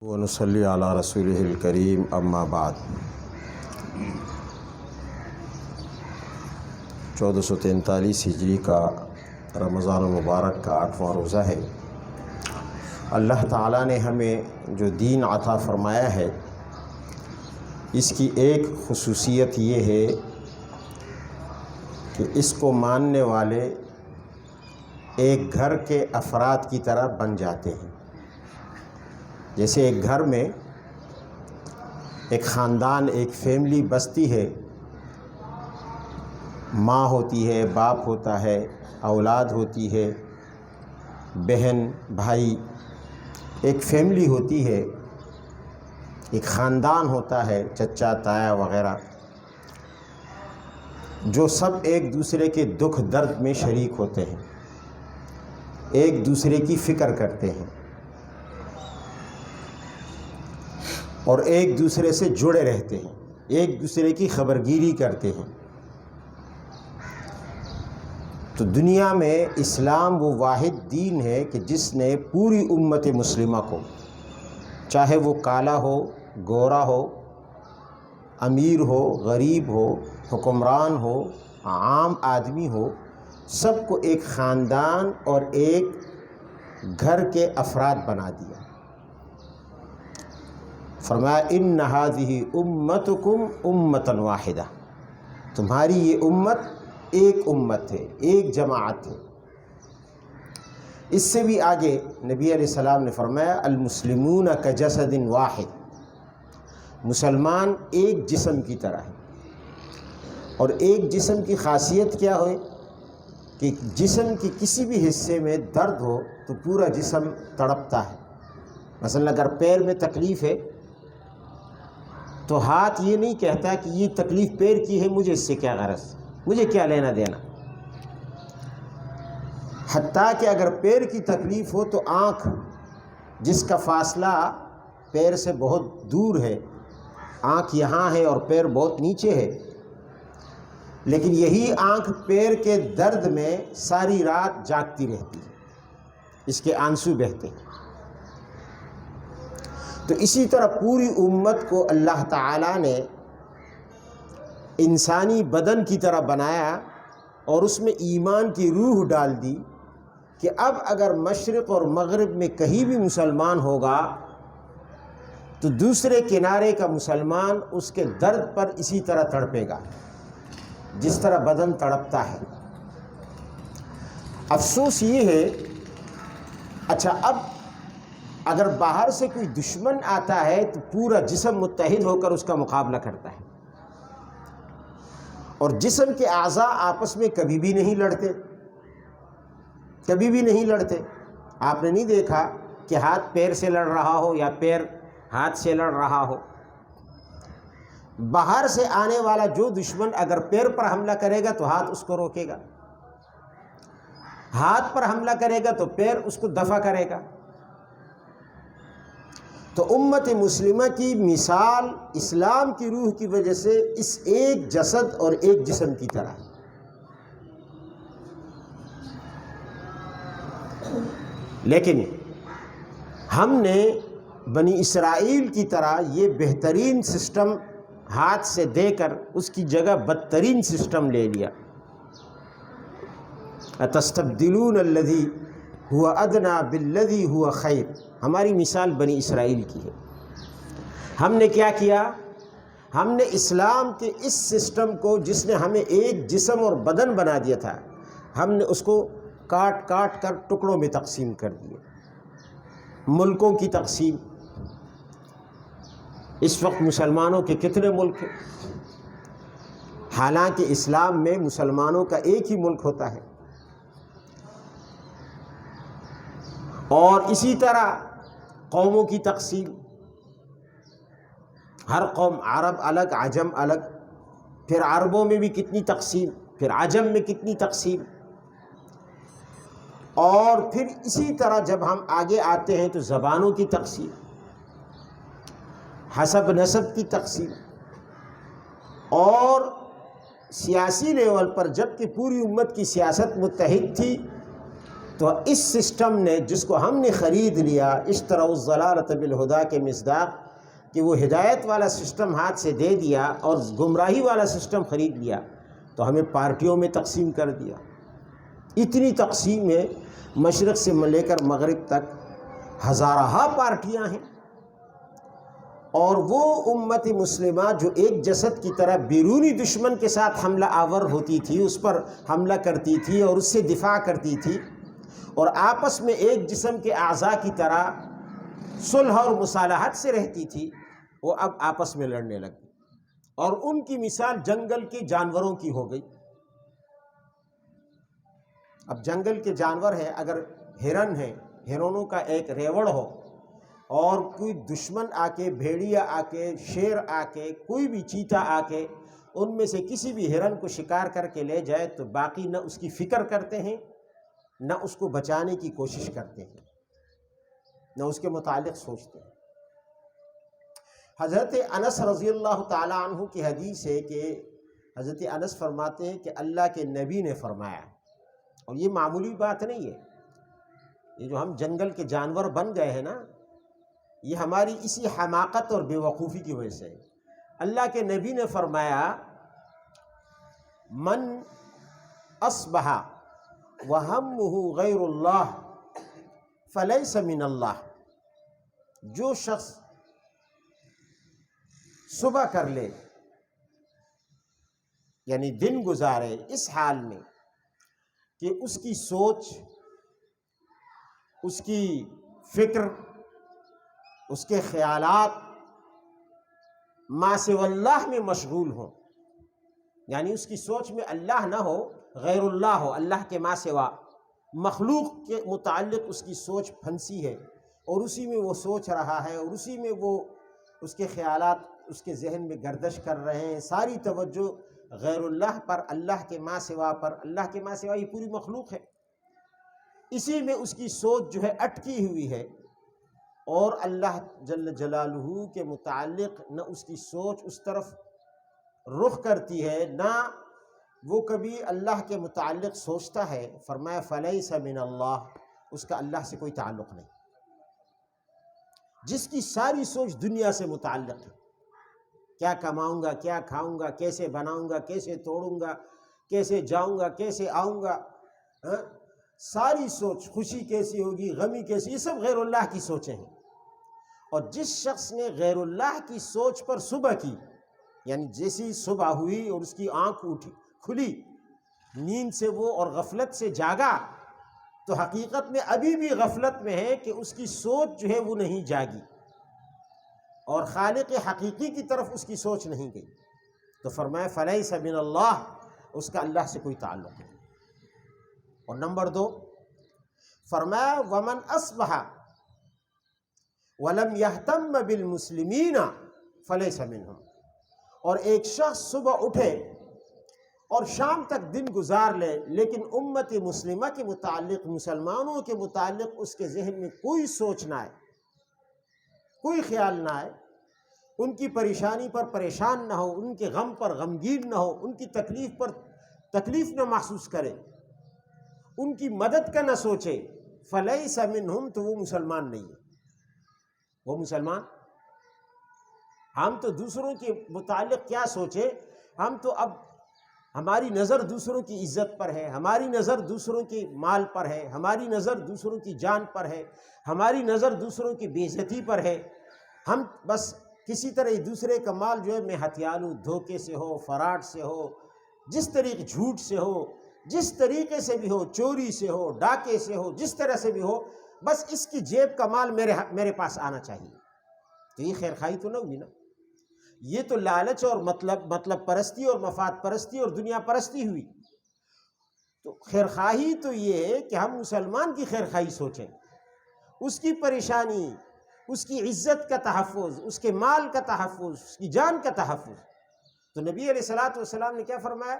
ونصلی علی رسولہ الکریم اما بعد 1443 ہجری کا رمضان المبارک کا 8واں روزہ ہے۔ اللہ تعالیٰ نے ہمیں جو دین عطا فرمایا ہے اس کی ایک خصوصیت یہ ہے کہ اس کو ماننے والے ایک گھر کے افراد کی طرح بن جاتے ہیں۔ جیسے ایک گھر میں ایک خاندان، ایک فیملی بستی ہے، ماں ہوتی ہے، باپ ہوتا ہے، اولاد ہوتی ہے، بہن بھائی، ایک فیملی ہوتی ہے، ایک خاندان ہوتا ہے، چچا تایا وغیرہ، جو سب ایک دوسرے کے دکھ درد میں شریک ہوتے ہیں، ایک دوسرے کی فکر کرتے ہیں اور ایک دوسرے سے جڑے رہتے ہیں، ایک دوسرے کی خبرگیری کرتے ہیں۔ تو دنیا میں اسلام وہ واحد دین ہے کہ جس نے پوری امت مسلمہ کو، چاہے وہ کالا ہو، گورا ہو، امیر ہو، غریب ہو، حکمران ہو، عام آدمی ہو، سب کو ایک خاندان اور ایک گھر کے افراد بنا دیا۔ فرمایا ان ھذہ امتکم امۃ واحدہ، تمہاری یہ امت ایک امت ہے، ایک جماعت ہے۔ اس سے بھی آگے نبی علیہ السلام نے فرمایا المسلمون کجسد واحد، مسلمان ایک جسم کی طرح ہے۔ اور ایک جسم کی خاصیت کیا ہے کہ جسم کی کسی بھی حصے میں درد ہو تو پورا جسم تڑپتا ہے۔ مثلا اگر پیر میں تکلیف ہے تو ہاتھ یہ نہیں کہتا کہ یہ تکلیف پیر کی ہے، مجھے اس سے کیا غرض، مجھے کیا لینا دینا۔ حتیٰ کہ اگر پیر کی تکلیف ہو تو آنکھ، جس کا فاصلہ پیر سے بہت دور ہے، آنکھ یہاں ہے اور پیر بہت نیچے ہے، لیکن یہی آنکھ پیر کے درد میں ساری رات جاگتی رہتی ہے، اس کے آنسو بہتے ہیں۔ تو اسی طرح پوری امت کو اللہ تعالیٰ نے انسانی بدن کی طرح بنایا اور اس میں ایمان کی روح ڈال دی کہ اب اگر مشرق اور مغرب میں کہیں بھی مسلمان ہوگا تو دوسرے کنارے کا مسلمان اس کے درد پر اسی طرح تڑپے گا جس طرح بدن تڑپتا ہے۔ افسوس یہ ہے، اچھا اب اگر باہر سے کوئی دشمن آتا ہے تو پورا جسم متحد ہو کر اس کا مقابلہ کرتا ہے، اور جسم کے اعضاء آپس میں کبھی بھی نہیں لڑتے، کبھی بھی نہیں لڑتے۔ آپ نے نہیں دیکھا کہ ہاتھ پیر سے لڑ رہا ہو یا پیر ہاتھ سے لڑ رہا ہو۔ باہر سے آنے والا جو دشمن اگر پیر پر حملہ کرے گا تو ہاتھ اس کو روکے گا، ہاتھ پر حملہ کرے گا تو پیر اس کو دفع کرے گا۔ تو امت مسلمہ کی مثال اسلام کی روح کی وجہ سے اس ایک جسد اور ایک جسم کی طرح ہے۔ لیکن ہم نے بنی اسرائیل کی طرح یہ بہترین سسٹم ہاتھ سے دے کر اس کی جگہ بدترین سسٹم لے لیا۔ اتستبدلون الذی هو ادنی بالذی هو خیر، ہماری مثال بنی اسرائیل کی ہے۔ ہم نے کیا کیا؟ ہم نے اسلام کے اس سسٹم کو جس نے ہمیں ایک جسم اور بدن بنا دیا تھا، ہم نے اس کو کاٹ کاٹ کر ٹکڑوں میں تقسیم کر دیا۔ ملکوں کی تقسیم، اس وقت مسلمانوں کے کتنے ملک ہیں؟ حالانکہ اسلام میں مسلمانوں کا ایک ہی ملک ہوتا ہے۔ اور اسی طرح قوموں کی تقسیم، ہر قوم، عرب الگ، عجم الگ، پھر عربوں میں بھی کتنی تقسیم، پھر عجم میں کتنی تقسیم، اور پھر اسی طرح جب ہم آگے آتے ہیں تو زبانوں کی تقسیم، حسب نسب کی تقسیم، اور سیاسی لیول پر جب کہ پوری امت کی سیاست متحد تھی تو اس سسٹم نے جس کو ہم نے خرید لیا، اشتروا الضلالۃ بالہدیٰ کے مصداق، کہ وہ ہدایت والا سسٹم ہاتھ سے دے دیا اور گمراہی والا سسٹم خرید لیا، تو ہمیں پارٹیوں میں تقسیم کر دیا۔ اتنی تقسیم ہے، مشرق سے لے کر مغرب تک ہزارہ پارٹیاں ہیں، اور وہ امت مسلمہ جو ایک جسد کی طرح بیرونی دشمن کے ساتھ حملہ آور ہوتی تھی، اس پر حملہ کرتی تھی اور اس سے دفاع کرتی تھی، اور آپس میں ایک جسم کے اعضاء کی طرح صلح اور مصالحت سے رہتی تھی، وہ اب آپس میں لڑنے لگی، اور ان کی مثال جنگل کے جانوروں کی ہو گئی۔ اب جنگل کے جانور ہیں، اگر ہرن ہے، ہرنوں کا ایک ریوڑ ہو، اور کوئی دشمن آ کے، بھیڑیا آ کے، شیر آ کے، کوئی بھی چیتا آ کے ان میں سے کسی بھی ہرن کو شکار کر کے لے جائے، تو باقی نہ اس کی فکر کرتے ہیں، نہ اس کو بچانے کی کوشش کرتے ہیں، نہ اس کے متعلق سوچتے ہیں۔ حضرت انس رضی اللہ تعالیٰ عنہ کی حدیث ہے کہ حضرت انس فرماتے ہیں کہ اللہ کے نبی نے فرمایا، اور یہ معمولی بات نہیں ہے، یہ جو ہم جنگل کے جانور بن گئے ہیں نا، یہ ہماری اسی حماقت اور بے وقوفی کی وجہ سے ہے۔ اللہ کے نبی نے فرمایا، من اصبح وہمہ غیر اللہ فلیس من اللہ، جو شخص صبح کر لے، یعنی دن گزارے اس حال میں کہ اس کی سوچ، اس کی فکر، اس کے خیالات ما سوی اللہ میں مشغول ہوں، یعنی اس کی سوچ میں اللہ نہ ہو، غیر اللہ ہو، اللہ کے ما سوا مخلوق کے متعلق اس کی سوچ پھنسی ہے، اور اسی میں وہ سوچ رہا ہے، اور اسی میں وہ اس کے خیالات اس کے ذہن میں گردش کر رہے ہیں، ساری توجہ غیر اللہ پر، اللہ کے ما سوا پر۔ اللہ کے ما سوا یہ پوری مخلوق ہے، اسی میں اس کی سوچ جو ہے اٹکی ہوئی ہے، اور اللہ جل جلالہ کے متعلق نہ اس کی سوچ اس طرف رخ کرتی ہے، نہ وہ کبھی اللہ کے متعلق سوچتا ہے۔ فرمایا فلیس من اللہ، اس کا اللہ سے کوئی تعلق نہیں۔ جس کی ساری سوچ دنیا سے متعلق ہے، کیا کماؤں گا، کیا کھاؤں گا، کیسے بناؤں گا، کیسے توڑوں گا، کیسے جاؤں گا، کیسے آؤں گا، ساری سوچ، خوشی کیسی ہوگی، غمی کیسی، یہ سب غیر اللہ کی سوچیں ہیں۔ اور جس شخص نے غیر اللہ کی سوچ پر صبح کی، یعنی جیسی صبح ہوئی اور اس کی آنکھ کھلی نیند سے وہ اور غفلت سے جاگا، تو حقیقت میں ابھی بھی غفلت میں ہے کہ اس کی سوچ جو ہے وہ نہیں جاگی، اور خالق حقیقی کی طرف اس کی سوچ نہیں گئی۔ تو فرمایا فلیس من اللہ، اس کا اللہ سے کوئی تعلق نہیں۔ اور نمبر 2 فرمایا ومن اصبح ولم یہتم بالمسلمین فلیس منہم، اور ایک شخص صبح اٹھے اور شام تک دن گزار لے، لیکن امت مسلمہ کے متعلق، مسلمانوں کے متعلق اس کے ذہن میں کوئی سوچ نہ آئے، کوئی خیال نہ آئے، ان کی پریشانی پر پریشان نہ ہو، ان کے غم پر غمگین نہ ہو، ان کی تکلیف پر تکلیف نہ محسوس کرے، ان کی مدد کا نہ سوچے، فلیس منہم، تو وہ مسلمان نہیں ہے۔ وہ مسلمان، ہم تو دوسروں کے متعلق کیا سوچے، ہم تو اب ہماری نظر دوسروں کی عزت پر ہے، ہماری نظر دوسروں کے مال پر ہے، ہماری نظر دوسروں کی جان پر ہے، ہماری نظر دوسروں کی بے عزتی پر ہے، ہم بس کسی طرح ایک دوسرے کا مال جو ہے میں ہتھیالوں، دھوکے سے ہو، فراڈ سے ہو، جس طریقے جھوٹ سے ہو، جس طریقے سے بھی ہو، چوری سے ہو، ڈاکے سے ہو، جس طرح سے بھی ہو، بس اس کی جیب کا مال میرے پاس آنا چاہیے۔ تو یہ خیر خواہی تو نہ ہوئی نا، یہ تو لالچ اور مطلب پرستی اور مفاد پرستی اور دنیا پرستی ہوئی۔ تو خیر خواہی تو یہ ہے کہ ہم مسلمان کی خیر خواہی سوچیں، اس کی پریشانی، اس کی عزت کا تحفظ، اس کے مال کا تحفظ، اس کی جان کا تحفظ۔ تو نبی علیہ الصلوۃ والسلام نے کیا فرمایا،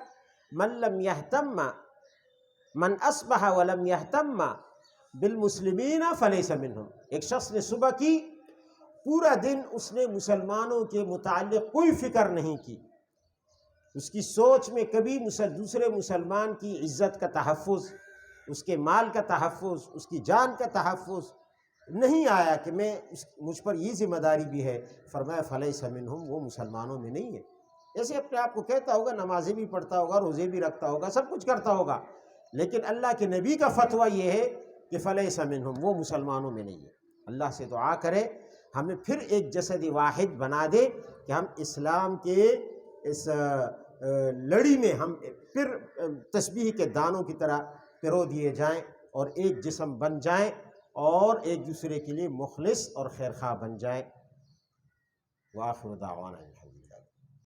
من لم یہتم، من اصبح ولم یہتم بالمسلمین فلیس منہم، ایک شخص نے صبح کی، پورا دن اس نے مسلمانوں کے متعلق کوئی فکر نہیں کی، اس کی سوچ میں کبھی دوسرے مسلمان کی عزت کا تحفظ، اس کے مال کا تحفظ، اس کی جان کا تحفظ نہیں آیا کہ مجھ پر یہ ذمہ داری بھی ہے، فرمایا فلیس منہم، وہ مسلمانوں میں نہیں ہے۔ ایسے اپنے آپ کو کہتا ہوگا، نمازیں بھی پڑھتا ہوگا، روزے بھی رکھتا ہوگا، سب کچھ کرتا ہوگا، لیکن اللہ کے نبی کا فتویٰ یہ ہے کہ فلیس منہم، وہ مسلمانوں میں نہیں ہے۔ اللہ سے دعا کرے ہمیں پھر ایک جسد واحد بنا دے کہ ہم اسلام کے اس لڑی میں ہم پھر تسبیح کے دانوں کی طرح پرو دیے جائیں اور ایک جسم بن جائیں اور ایک دوسرے کے لیے مخلص اور خیرخواہ بن جائیں۔ وآخر دعوانا